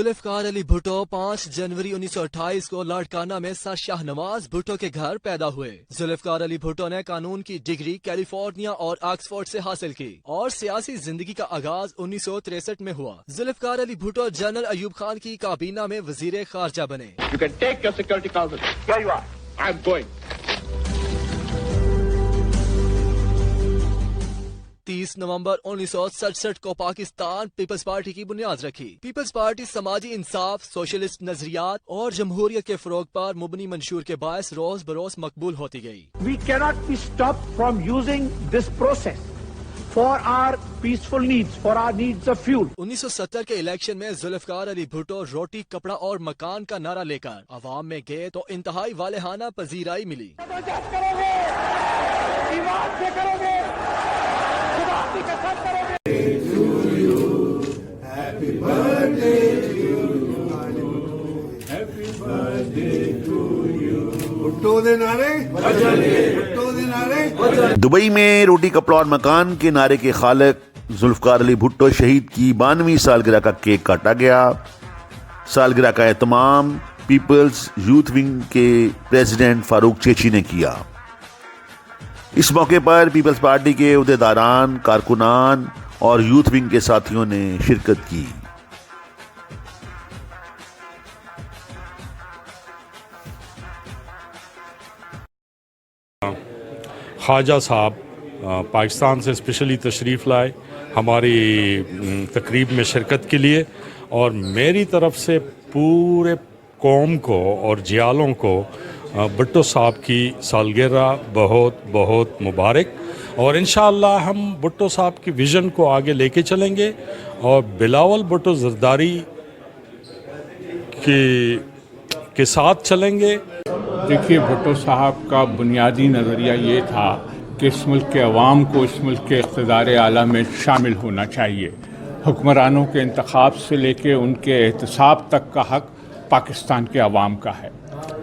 ذوالفقار علی بھٹو 5 جنوری 1928 کو لاڑکانہ میں سر شاہنواز بھٹو کے گھر پیدا ہوئے۔ ذوالفقار علی بھٹو نے قانون کی ڈگری کیلیفورنیا اور آکسفورڈ سے حاصل کی اور سیاسی زندگی کا آغاز 1963 میں ہوا۔ ذوالفقار علی بھٹو جنرل ایوب خان کی کابینہ میں وزیر خارجہ بنے۔ You can take your security council. Here you are. I'm going. 30 نومبر 1967 کو پاکستان پیپلز پارٹی کی بنیاد رکھی۔ پیپلز پارٹی سماجی انصاف، سوشلسٹ نظریات اور جمہوریت کے فروغ پر مبنی منشور کے باعث روز بروز مقبول ہوتی گئی۔ We cannot be stopped from using this process for our peaceful needs, for our needs of fuel. 1970 کے الیکشن میں ذوالفقار علی بھٹو روٹی، کپڑا اور مکان کا نعرہ لے کر عوام میں گئے تو انتہائی والہانہ پذیرائی ملی۔ جدوجہد کرو گے، ایمان سے کرو گے، خدا کی قسم کرو گے۔ دبئی میں روٹی، کپڑا اور مکان کے نعرے کے خالق ذوالفقار علی بھٹو شہید کی 92ویں سالگرہ کا کیک کاٹا گیا۔ سالگرہ کا اہتمام پیپلز یوتھ ونگ کے پریزیڈنٹ فاروق چیچی نے کیا۔ اس موقع پر پیپلز پارٹی کے عہدیداران، کارکنان اور یوتھ ونگ کے ساتھیوں نے شرکت کی۔ خواجہ صاحب پاکستان سے اسپیشلی تشریف لائے ہماری تقریب میں شرکت کے لیے، اور میری طرف سے پورے قوم کو اور جیالوں کو بھٹو صاحب کی سالگرہ بہت بہت مبارک، اور انشاءاللہ ہم بھٹو صاحب کی ویژن کو آگے لے کے چلیں گے اور بلاول بھٹو زرداری کے ساتھ چلیں گے۔ دیکھیے، بھٹو صاحب کا بنیادی نظریہ یہ تھا کہ اس ملک کے عوام کو اس ملک کے اقتدار اعلیٰ میں شامل ہونا چاہیے۔ حکمرانوں کے انتخاب سے لے کے ان کے احتساب تک کا حق پاکستان کے عوام کا ہے۔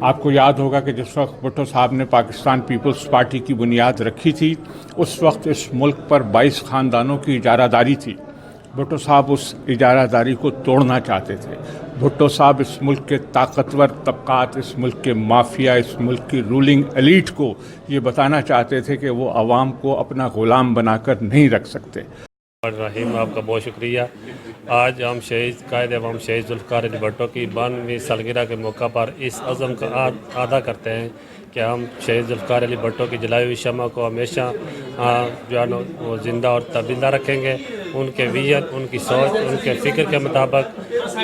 آپ کو یاد ہوگا کہ جس وقت بھٹو صاحب نے پاکستان پیپلز پارٹی کی بنیاد رکھی تھی، اس وقت اس ملک پر 22 خاندانوں کی اجارہ داری تھی۔ بھٹو صاحب اس اجارہ داری کو توڑنا چاہتے تھے۔ بھٹو صاحب اس ملک کے طاقتور طبقات، اس ملک کے مافیا، اس ملک کی رولنگ ایلیٹ کو یہ بتانا چاہتے تھے کہ وہ عوام کو اپنا غلام بنا کر نہیں رکھ سکتے۔ رحیم، آپ کا بہت شکریہ۔ آج ہم قائد عوام شہید ذوالفقار علی بھٹو کی 92ویں سالگرہ کے موقع پر اس عزم کا ادا کرتے ہیں کہ ہم شہید ذوالفقار علی بھٹو کی جلائی ہوئی شمع کو ہمیشہ جو ہے وہ زندہ اور تابندہ رکھیں گے۔ ان کے ویژن، ان کی سوچ، ان کے فکر کے مطابق،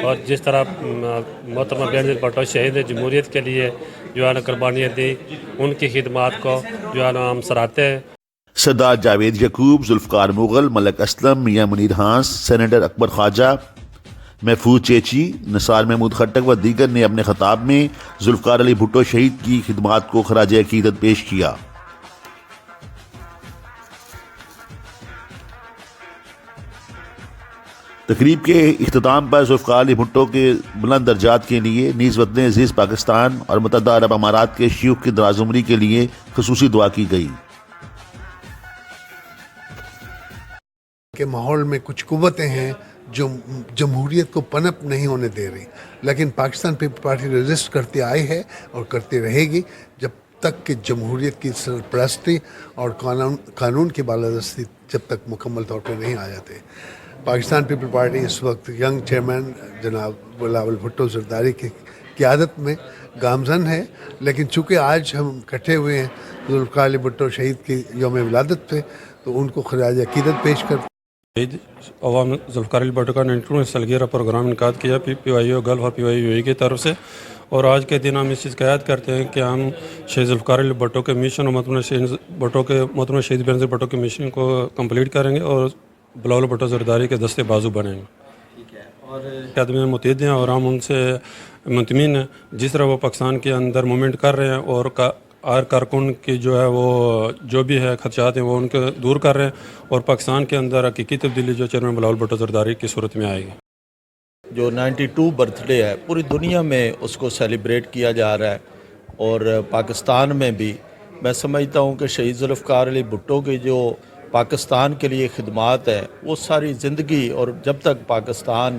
اور جس طرح محترمہ بینظیر بھٹو شہید جمہوریت کے لیے جو ہے قربانیاں دی، ان کی خدمات کو جو ہے ہم سراہتے ہیں۔ سردار جاوید یعقوب، ذوالفقار مغل، ملک اسلم، میاں منیر ہانس، سینیٹر اکبر خواجہ، محفوظ چیچی، نثار محمود خٹک و دیگر نے اپنے خطاب میں ذوالفقار علی بھٹو شہید کی خدمات کو خراج عقیدت پیش کیا۔ تقریب کے اختتام پر ذوالفقار علی بھٹو کے بلند درجات کے لیے نیز وطن عزیز پاکستان اور متحدہ عرب امارات کے شیوخ کی دراز عمری کے لیے خصوصی دعا کی گئی۔ کے ماحول میں کچھ قوتیں ہیں جو جمہوریت کو پنپ نہیں ہونے دے رہی، لیکن پاکستان پیپلز پارٹی ریزسٹ کرتے آئی ہے اور کرتی رہے گی جب تک کہ جمہوریت کی سرپرستی اور قانون کی بالادستی جب تک مکمل طور پر نہیں آ جاتے۔ پاکستان پیپلز پارٹی اس وقت ینگ چیئرمین جناب بلاول بھٹو زرداری کی قیادت میں گامزن ہے، لیکن چونکہ آج ہم اکٹھے ہوئے ہیں ذوالفقار علی بھٹو شہید کی یوم ولادت پہ، تو ان کو خراج عقیدت پیش کرتے عوام ذوالفقار علی بھٹو کا 92واں سالگرہ پروگرام انعقاد کیا پی وائی او گلف اور پی وائی او ای کی طرف سے، اور آج کے دن ہم اس چیز کا یاد کرتے ہیں کہ ہم شہید ذوالفقار علی بھٹو کے مشن اور محترمہ شہید بینظیر بھٹو کے مشن کو کمپلیٹ کریں گے اور بلاول بھٹو زرداری کے دستے بازو بنیں گے۔ اور قیادت میں متحد ہیں اور ہم ان سے مطمئن ہیں، جس طرح وہ پاکستان کے اندر موومنٹ کر رہے ہیں اور ہر کارکن کی جو ہے وہ جو بھی ہے خدشات ہیں وہ ان کے دور کر رہے ہیں، اور پاکستان کے اندر حقیقی تبدیلی جو چیئرمین بلاول بھٹو زرداری کی صورت میں آئے گی۔ جو 92 برتھ ڈے ہے پوری دنیا میں اس کو سیلیبریٹ کیا جا رہا ہے، اور پاکستان میں بھی میں سمجھتا ہوں کہ شہید ذوالفقار علی بھٹو کی جو پاکستان کے لیے خدمات ہے وہ ساری زندگی، اور جب تک پاکستان